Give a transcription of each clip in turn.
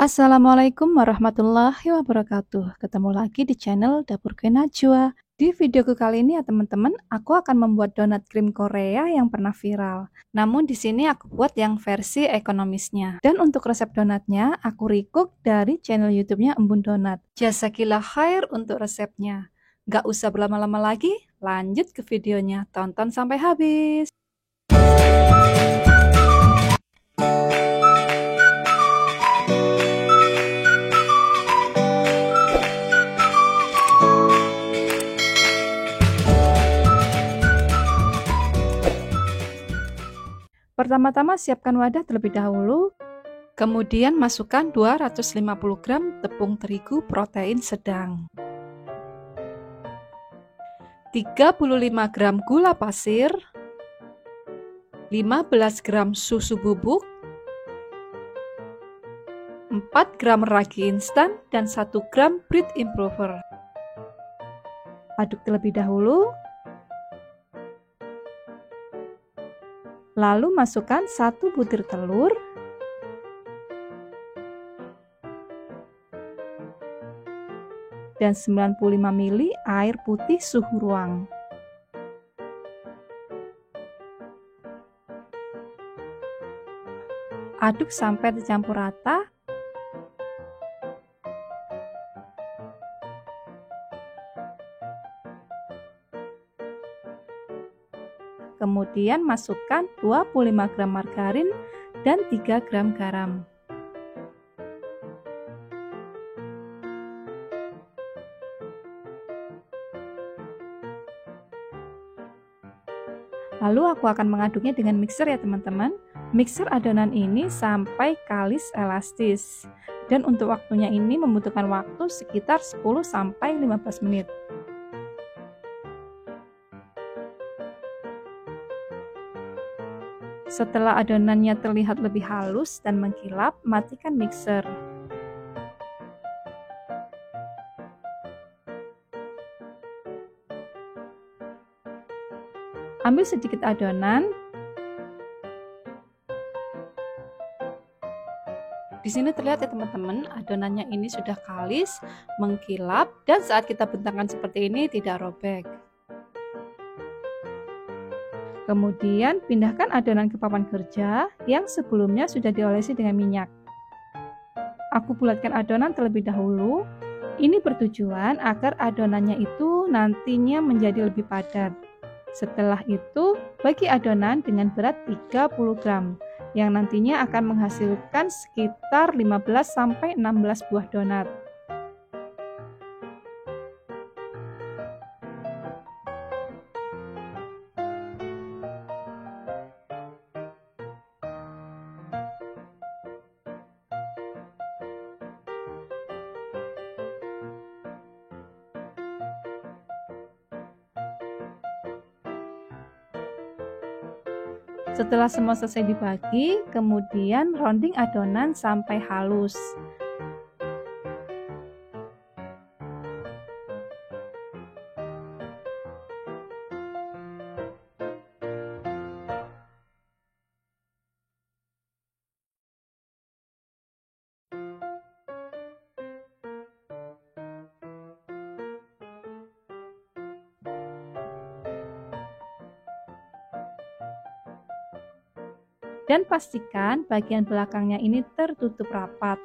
Assalamualaikum warahmatullahi wabarakatuh. Ketemu lagi di channel Dapurku Najwa. Di videoku kali ini ya teman-teman, aku akan membuat donat krim Korea yang pernah viral. Namun di sini aku buat yang versi ekonomisnya. Dan untuk resep donatnya, aku recook dari channel YouTube-nya Embun Donat. Jazakillah khair untuk resepnya. Gak usah berlama-lama lagi, lanjut ke videonya. Tonton sampai habis. Pertama-tama siapkan wadah terlebih dahulu, kemudian masukkan 250 gram tepung terigu protein sedang, 35 gram gula pasir, 15 gram susu bubuk, 4 gram ragi instan, dan 1 gram bread improver. Aduk terlebih dahulu. Lalu masukkan 1 butir telur, dan 95 ml air putih suhu ruang. Aduk sampai tercampur rata. Kemudian masukkan 25 gram margarin dan 3 gram garam. Lalu aku akan mengaduknya dengan mixer ya teman-teman. Mixer adonan ini sampai kalis elastis. Dan untuk waktunya ini membutuhkan waktu sekitar 10-15 menit. Setelah adonannya terlihat lebih halus dan mengkilap, matikan mixer. Ambil sedikit adonan. Di sini terlihat ya teman-teman, adonannya ini sudah kalis, mengkilap, dan saat kita bentangkan seperti ini tidak robek. Kemudian pindahkan adonan ke papan kerja yang sebelumnya sudah diolesi dengan minyak. Aku bulatkan adonan terlebih dahulu. Ini bertujuan agar adonannya itu nantinya menjadi lebih padat. Setelah itu, bagi adonan dengan berat 30 gram yang nantinya akan menghasilkan sekitar 15-16 buah donat. Setelah semua selesai dibagi, kemudian rounding adonan sampai halus. Dan pastikan bagian belakangnya ini tertutup rapat.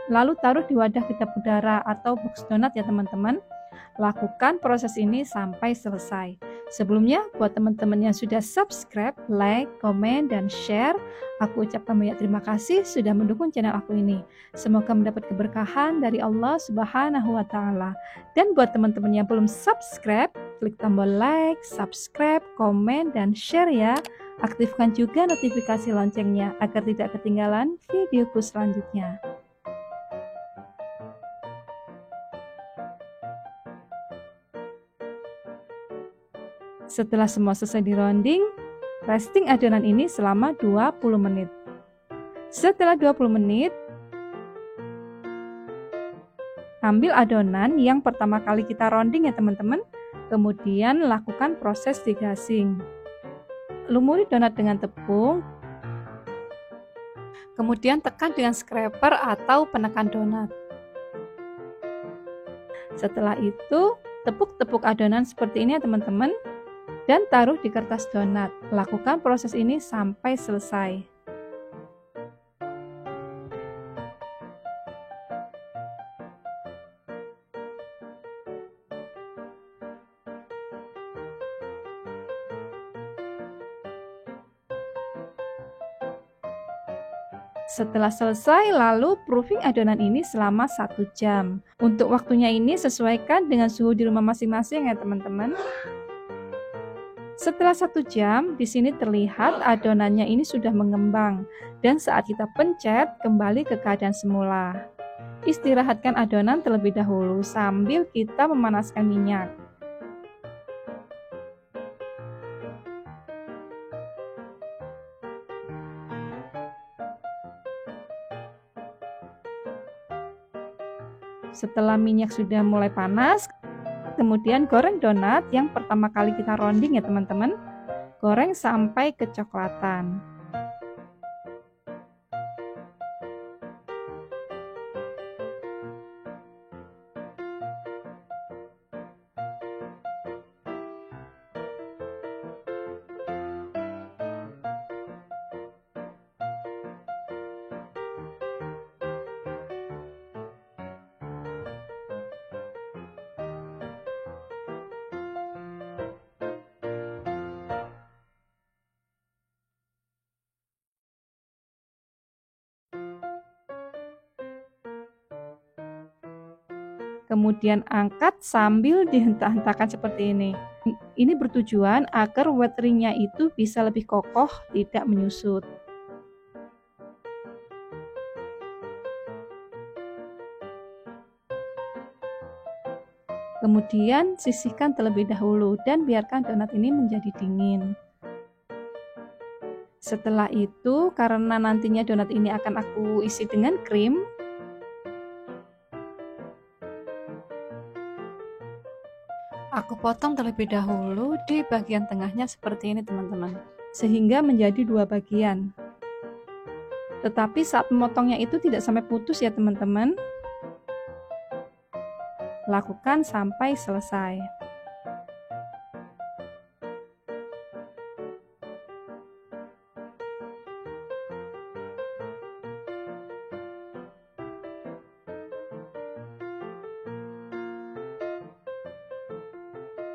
Lalu taruh di wadah pita udara atau box donat ya teman-teman. Lakukan proses ini sampai selesai. Sebelumnya, buat teman-teman yang sudah subscribe, like, komen, dan share, aku ucapkan banyak terima kasih sudah mendukung channel aku ini. Semoga mendapat keberkahan dari Allah Subhanahu wa Ta'ala. Dan buat teman-teman yang belum subscribe, klik tombol like, subscribe, komen, dan share ya. Aktifkan juga notifikasi loncengnya agar tidak ketinggalan videoku selanjutnya. Setelah semua selesai di rounding, resting adonan ini selama 20 menit. Setelah 20 menit, ambil adonan yang pertama kali kita rounding ya teman-teman. Kemudian lakukan proses degassing. Lumuri donat dengan tepung, Kemudian tekan dengan scraper atau penekan donat. Setelah itu, tepuk-tepuk adonan seperti ini ya teman-teman, dan taruh di kertas donat. Lakukan proses ini sampai selesai. Setelah selesai, lalu proofing adonan ini selama 1 jam. Untuk waktunya ini sesuaikan dengan suhu di rumah masing-masing ya teman-teman. Setelah 1 jam, di sini terlihat adonannya ini sudah mengembang. Dan saat kita pencet, kembali ke keadaan semula. Istirahatkan adonan terlebih dahulu sambil kita memanaskan minyak. Setelah minyak sudah mulai panas, kemudian goreng donat yang pertama kali kita rounding ya teman-teman. Goreng sampai kecoklatan. Kemudian angkat sambil dihentak-hentakan seperti ini. Ini bertujuan agar wet ringnya itu bisa lebih kokoh, tidak menyusut. Kemudian sisihkan terlebih dahulu dan biarkan donat ini menjadi dingin. Setelah itu, karena nantinya donat ini akan aku isi dengan krim, aku potong terlebih dahulu di bagian tengahnya seperti ini teman-teman, sehingga menjadi 2 bagian. Tetapi saat memotongnya itu tidak sampai putus ya teman-teman. Lakukan sampai selesai.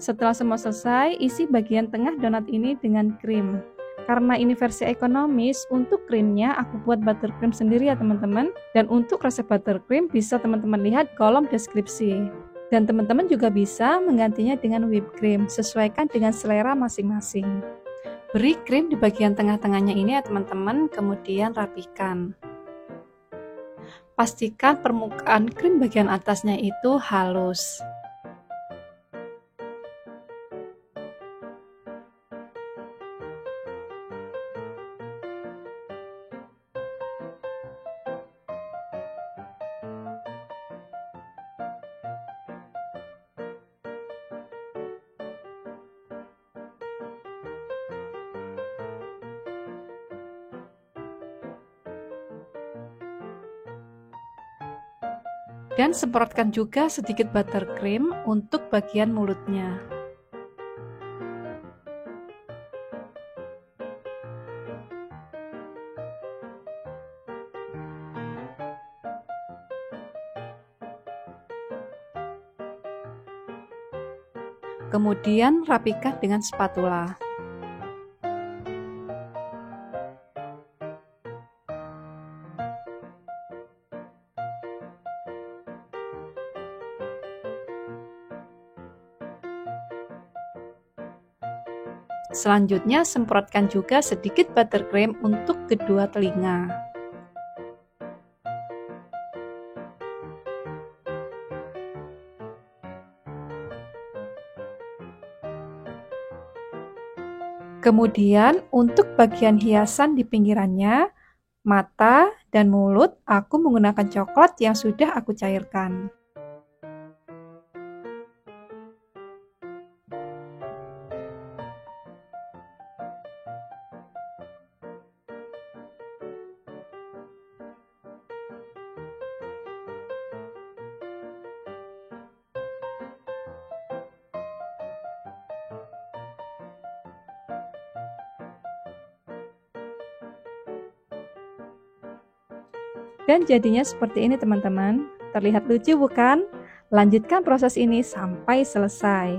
Setelah semua selesai, isi bagian tengah donat ini dengan krim. Karena ini versi ekonomis, untuk krimnya aku buat buttercream sendiri ya teman-teman. Dan untuk resep buttercream bisa teman-teman lihat kolom deskripsi. Dan teman-teman juga bisa menggantinya dengan whipped cream, sesuaikan dengan selera masing-masing. Beri krim di bagian tengah-tengahnya ini ya teman-teman, kemudian rapikan. Pastikan permukaan krim bagian atasnya itu halus. Dan semprotkan juga sedikit buttercream untuk bagian mulutnya. Kemudian rapikan dengan spatula. Selanjutnya semprotkan juga sedikit buttercream untuk kedua telinga. Kemudian untuk bagian hiasan di pinggirannya, mata dan mulut, aku menggunakan coklat yang sudah aku cairkan. Dan jadinya seperti ini teman-teman. Terlihat lucu bukan? Lanjutkan proses ini sampai selesai.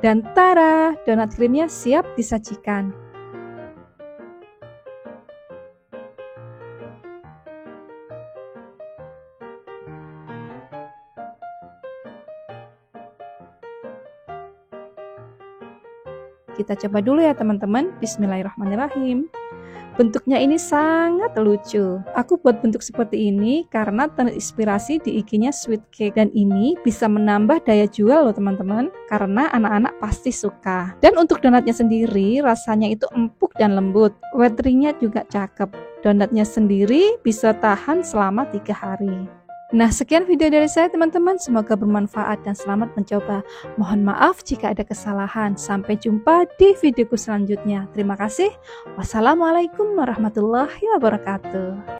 Dan tada, donat krimnya siap disajikan. Kita coba dulu ya teman-teman. Bismillahirrahmanirrahim. Bentuknya ini sangat lucu. Aku buat bentuk seperti ini karena terinspirasi di IG-nya Sweet Cake. Dan ini bisa menambah daya jual loh teman-teman. Karena anak-anak pasti suka. Dan untuk donatnya sendiri rasanya itu empuk dan lembut. Weatheringnya juga cakep. Donatnya sendiri bisa tahan selama 3 hari. Nah, sekian video dari saya teman-teman, semoga bermanfaat dan selamat mencoba. Mohon maaf jika ada kesalahan. Sampai jumpa di videoku selanjutnya. Terima kasih. Wassalamualaikum warahmatullahi wabarakatuh.